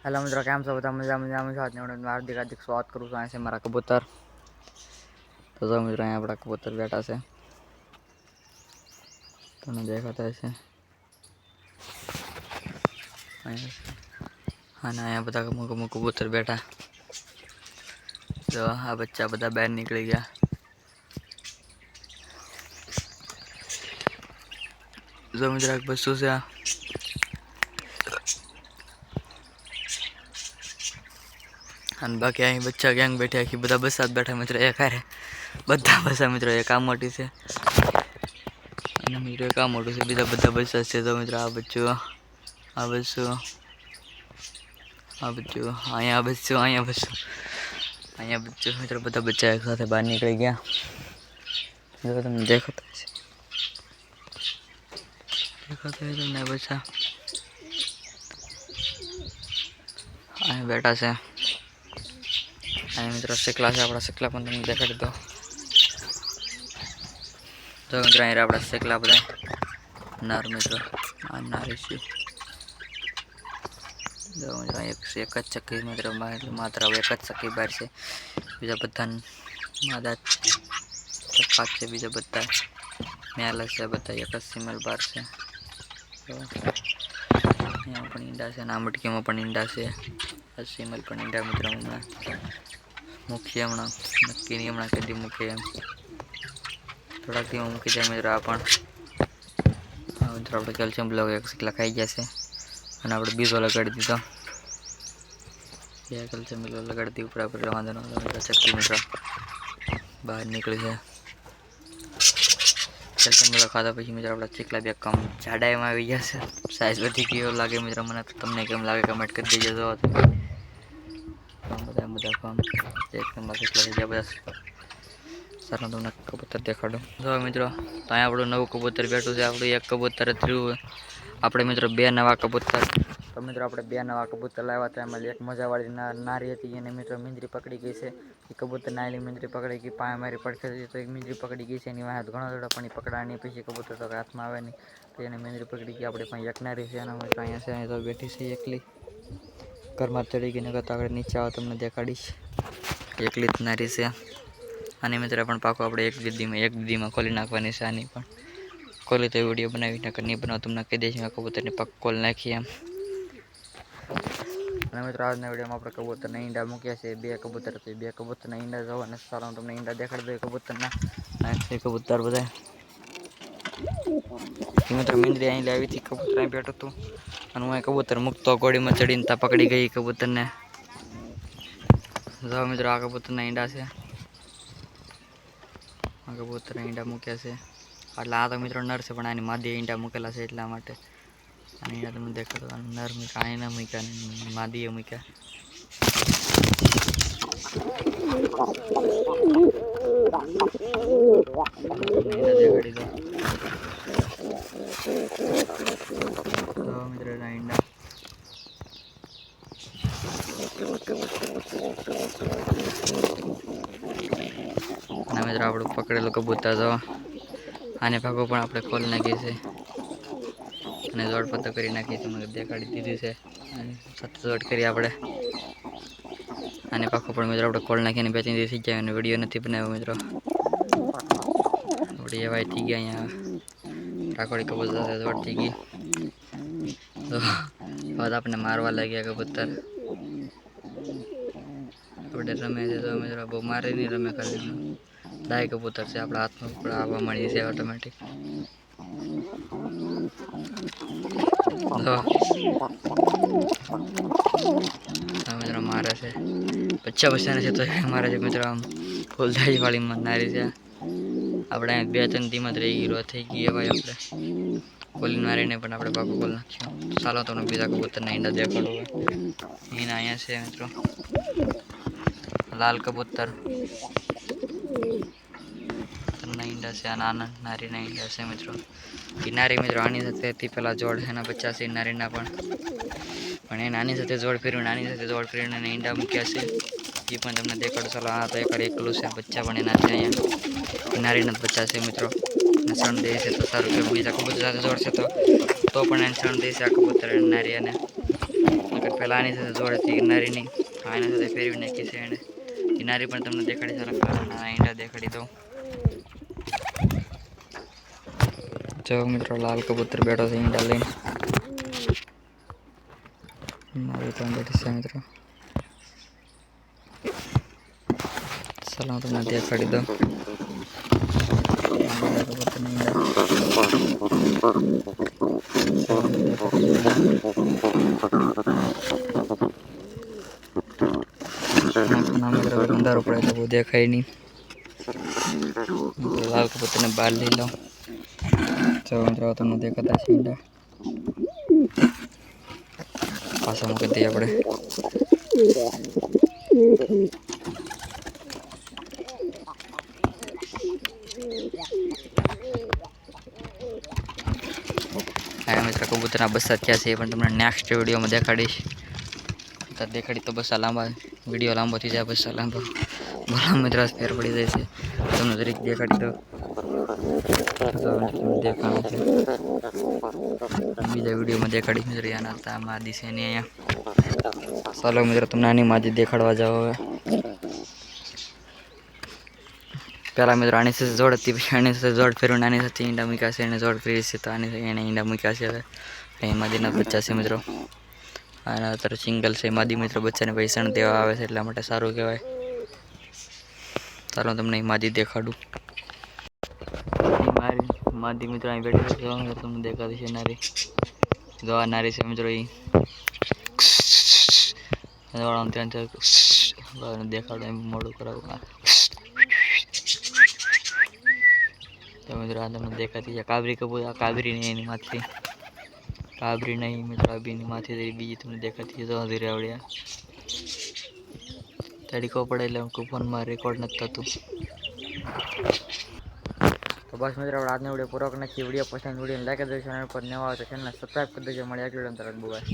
Hello मित्रों, केम छो बधा मजा मजा हार्दिक हार्दिक स्वागत करूँ छूँ। से मारा कबूतर तो जो मित्रों अँ अपना कबूतर बैठा से तने देखाता है। हाँ ना, अँ बधा कबूतर बैठा जो आ बच्चा बधा बहार निकली गया। जो मित्रों बसों से बाकी अँ बच्चा गैंग बैठे कि बधा बस साथ बैठा मित्र एक हारे बधा बसा मित्रों एक आ मोटी से मित्रों एक आ मोटू से बीजा बधा बसा से। तो मित्रों आ बच्चों आ बसो आ बच्चों अँ बसो अँ बसो अँ बच्चों मित्रों बधा बच्चा एक साथ बहार निकली गया। जो तुम देखो तुमने बच्चा अँ बैठा से मित्रों सिकला से अपना सिकला तुमने देखा दो। तो मित्रों अँ अपना सिकला बधा नार मित्रों आ नारी सी जो मित्रों एक चक्की मित्रों मात्रा एक चक्की बाहर से बीजा बधा मादा खाद से बीजा बधा मेला से बता एक सीमल बार से। यहाँ पर ईंडा से ना मटकी में पण ईंडा से सीमल पण ईंडा मित्रों हमें मुखी हमणा नक्की नहीं हमणा कदी मुखे थोड़ा दी मूकी जाए मित्रों आपण मित्रों अपने कैल्शियम ब्लॉक एक सिकला खाई गया से अपने बीजो लगाड़ी दीधो कैल्शियम ब्लॉक लगाड़ी दी ऊपर आप वाँधो चक्की मित्रों बहार निकली है। कैल्शियम ब्लॉक खाधा पछी मित्रों अपना चिकला भी कम जाडाई में आई गया से साइज वधी गई लगे मित्रों मैंने तो तमने केम लगे कमेंट कर दीजिए। जो बधा बधा कम एक नंबर चिकला थी गया बधा सारा तुमने कबूतर देखाड़ो। जो मित्रों तो अँ अपू नवु कबूतर बैठू से आपू एक कबूतर थ्रू अपने मित्रों बे नवा कबूतर तो मित्रों अपने बे नवा कबूतर लाव्या था। एम एक मजावाड़ी नारी थी एने मित्रों मींदरी पकड़ी गई से कबूतर नाली मींदरी पकड़ी गई पाए मारी पड़खे थी तो एक मींदरी पकड़ी गई से वहाँ घणो दड़ा पण पकड़ा नहीं पीछे कबूतर तो हाथ में आवे नहीं तो एने मींदरी पकड़ी गई अपने पास एक नारी से मित्रों अँ से अँ तो बैठी से एकली घर में चढ़ी गई नगर आगे नीचे आओ तमने देखाड़ीश एकली ज नारी से। आनी मित्र पण पाको अपने एक दीदी में खोली नाखवानी से आनी पण खोली तो वीडियो बनावी नकर नहीं बनाव तुमने कही दईश मैं कबूतर ने पाक खोल नाखी एम। मित्रों आज वीडियो में अपने कबूतर ने ईंडा मूक्या से बे कबूतर थे बे कबूतर ने ईंडा जो सारा तुमने ईंडा देखाड़ दो कबूतर ना कबूतर बधाय मित्रों मींदरी अँ लावी थी कबूतर अँ बैठो तो मैं कबूतर मुकतो घोड़ी में चढ़ी पकड़ी गई कबूतर ने। जो मित्रों आ कबूतर ना ईंडा से आ कबूतर ईंडा मूक्या से એટલે આ તો મિત્રો નર છે પણ આની માદી ઈંડા મૂકેલા છે એટલા માટે અને ઈંડા તમે દેખો તો નર મિત્રો આને મૂક્યા માદીએ મૂક્યા ઈંડા દેખાડી દો તો મિત્રો એના ઈંડા અને મિત્રો આપણું પકડેલું કબૂતર તો आने भागो पण आपणे खोल नाखी से અને જોડ પતો કરી નાખી છે મને દેખાડી દીધી છે અને સત જોડ કરી આપણે આને પાખો પણ મિત્રો આપણે ખોલ નાખીને બે ત્રણ દિવસ થઈ ગયા અને વિડિયો નથી બનાવ્યો મિત્રો આપણે એવાય થઈ ગયા અહીંયા રાખોડી કબૂતર સાથે જોડ થઈ ગઈ તો હવે આપણે મારવા લાગ્યા કબૂતર આપણે રમે છે તો મિત્રો બહુ મારે નહીં રમે ખાલી दाई कबूतर से अपना हाथ में पकड़ा आवा मड़ी से ऑटोमेटिक मित्र मारे से बच्चा बच्चा से तो मारे से मित्र फूलदाई वाली नारी से अपने बे तीन धीमत रही हीरो थी गई भाई अपने खोली मारी ने पण अपने पाको खोल नाख्यो सालो तो बीजा कबूतर ने ईंडा देखाड़ो इन अँ से मित्रों लाल कबूतर ईंडा से आनंद नारी ना ईंडा से मित्रों ई नारी मित्रों आनी साथे पेला जोड़ है बच्चा से नारी ना पण ए नानी साथे जोड़ फेरवी नानी साथे जोड़ फेरवीने ईंडा मूक्या से ई पण तमने देखाडो। चलो आ तो एक एकलू से बच्चा पण एना छे अहींया नारी ना बच्चा से मित्रों सण दे से तो सारू के बीजा कबूतर साथे जोड़ से तो पण एने सण दे से आ कबूतर नारी ने પહેલાં આની સાથે જોડેથી કિનારીની આના સાથે ફેરવી નાખી છે એણે કિનારી પણ તમને દેખાડી સારા અને ઈંડા દેખાડી દઉં. જો મિત્રો લાલ કબૂતર બેઠો છે ઈંડા લઈને મારી પણ બેઠી છે મિત્રો. ચાલો હું તમને દેખાડી દઉં અંધારો પડે એટલે બહુ દેખાય નહીં. લાલ કબૂતરને બહાર લઈ લઉં. જો મિત્રો તમને દેખાતા છે ઈંડા પાછા મૂકી દઈએ આપણે. હા મિત્રો કબૂતરના બસ્સા થયા છે એ પણ તમને નેક્સ્ટ વિડીયોમાં દેખાડીશ. દેખાડી તો બસ્સા લાંબા વિડીયો લાંબો થઈ જાય બસ્સા લાંબો બોલા મિત્રો ફેર પડી જાય છે તમને દરેક દેખાડી દો દેખાડું છે બીજા વિડીયોમાં દેખાડીશ મિત્રો યાર હતા માદી છે ને અહીંયા. ચાલો મિત્રો તમને આની માદી દેખાડવા જાઓ હવે. પહેલાં મિત્રો આની સાથે જોડ હતી પછી આની સાથે જોડ ફેરવીને આની સાથે ઈંડા મૂક્યા છે એને જોડ ફેરવી છે તો આની સાથે એને ઈંડા મૂક્યા છે હવે અહીં માદીના બચ્ચા છે મિત્રો. આના અત્યારે સિંગલ છે માદી મિત્રો બચ્ચાને પૈસા દેવા આવે છે એટલા માટે સારું કહેવાય. ચાલો તમને માદી દેખાડું. મારી માદી મિત્રો અહીં બેઠી છે તમને દેખાતી છે નારી. જો આ નારી છે મિત્રો એ ત્યાં દેખાડો એમ મોડું કરાવું તો મિત્રો આ તમને દેખાતી છે કાબરી કબૂતર. કાબરી નહીં એની માથી કાબરી નહીં મિત્રો બીની માથી બીજી તમને દેખાતી છે તો ધીરે આવડ્યા તડીકો પડે એટલે કૂપનમાં રેકોર્ડ નથી થતું. તો બસ મિત્રો આપણે આજનો વિડીયો પૂરો કરી નાખીએ. વિડીયો પસંદ વિડીયો લાઈક કરી દેજો. ચેનલ પર નવા આવે તો ચેનલને સબસ્ક્રાઈબ કરી દેજો. મળ્યા આગળ તરત બોલાય.